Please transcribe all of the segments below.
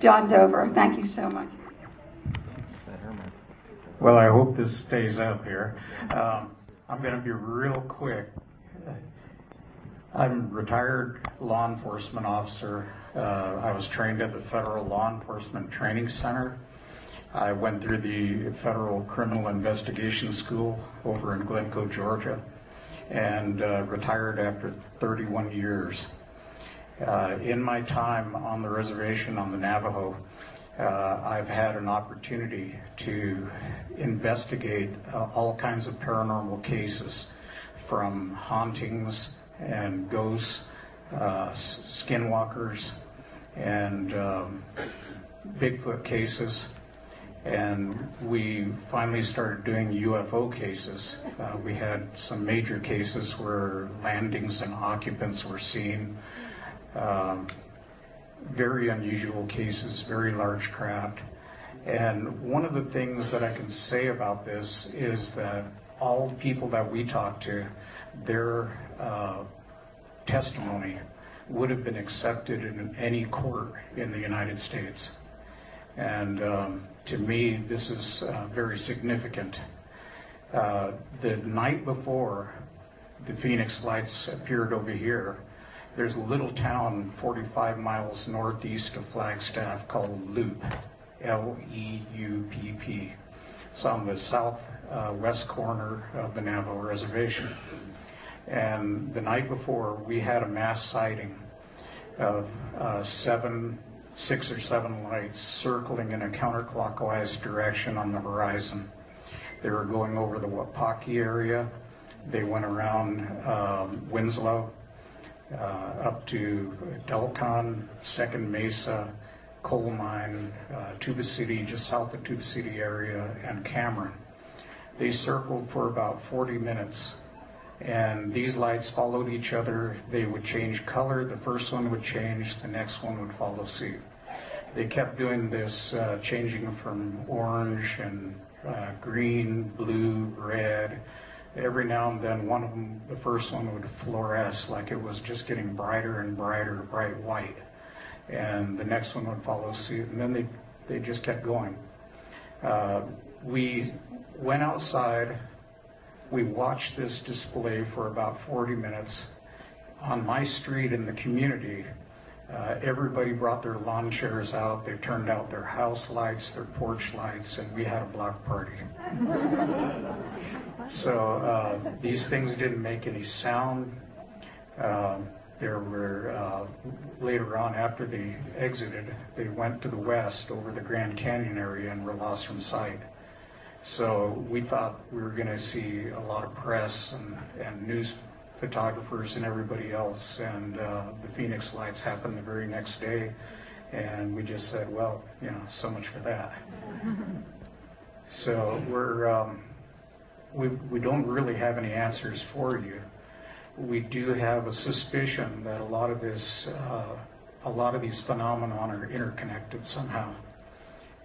John Dover. Thank you so much. Well, I hope this stays up here. I'm going to be real quick. I'm a retired law enforcement officer. I was trained at the Federal Law Enforcement Training Center. I went through the Federal Criminal Investigation School over in Glencoe, Georgia, and retired after 31 years. In my time on the reservation on the Navajo, I've had an opportunity to investigate all kinds of paranormal cases, from hauntings and ghosts, skinwalkers, and Bigfoot cases. And we finally started doing UFO cases. We had some major cases where landings and occupants were seen. Very unusual cases, very large craft. And one of the things that I can say about this is that all the people that we talked to, their testimony would have been accepted in any court in the United States. And to me, this is very significant. The night before the Phoenix Lights appeared over here, there's a little town 45 miles northeast of Flagstaff called Loop, L-E-U-P-P. It's on the southwest corner of the Navajo Reservation. And the night before, we had a mass sighting of 6 or 7 lights circling in a counterclockwise direction on the horizon. They were going over the Wapaki area. They went around Winslow, up to Delcon, Second Mesa, Coal Mine, to the city, just south of to the city area, and Cameron. They circled for about 40 minutes, and these lights followed each other. They would change color. The first one would change, the next one would follow suit. They kept doing this, changing from orange and green, blue, red. Every now and then one of them, the first one, would fluoresce like it was just getting brighter and brighter, bright white. And the next one would follow suit, and then they just kept going. We went outside. We watched this display for about 40 minutes. On my street in the community, everybody brought their lawn chairs out. They turned out their house lights, their porch lights, and we had a block party. So these things didn't make any sound. There were, later on after they exited, they went to the west over the Grand Canyon area and were lost from sight. So we thought we were going to see a lot of press and news photographers and everybody else, and the Phoenix Lights happened the very next day, and we just said, well, you know, so much for that. So we don't really have any answers for you. We do have a suspicion that a lot of these phenomena are interconnected somehow.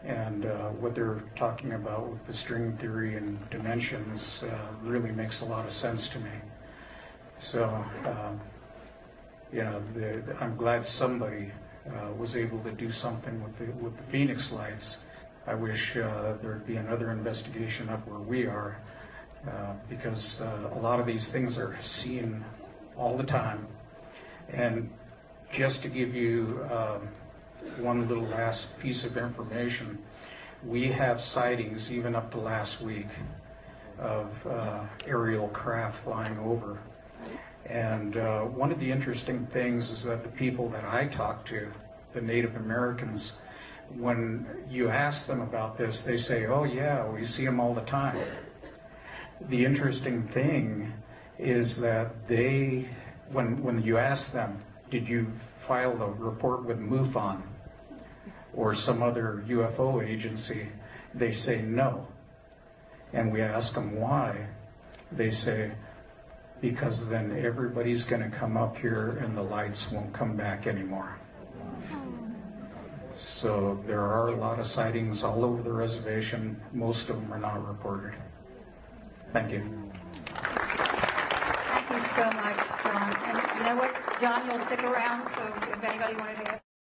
And what they're talking about with the string theory and dimensions really makes a lot of sense to me. So, you know, I'm glad somebody was able to do something with the Phoenix Lights. I wish there'd be another investigation up where we are, because a lot of these things are seen all the time. And just to give you one little last piece of information, we have sightings even up to last week of aerial craft flying over. And one of the interesting things is that the people that I talk to, the Native Americans, when you ask them about this, they say, oh yeah, we see them all the time. The interesting thing is that they, when you ask them, did you file a report with MUFON or some other UFO agency, they say no. And we ask them why. They say, because then everybody's going to come up here and the lights won't come back anymore. So there are a lot of sightings all over the reservation. Most of them are not reported. Thank you. Thank you so much, John. And you know what, John, you'll stick around, so if anybody wanted to ask.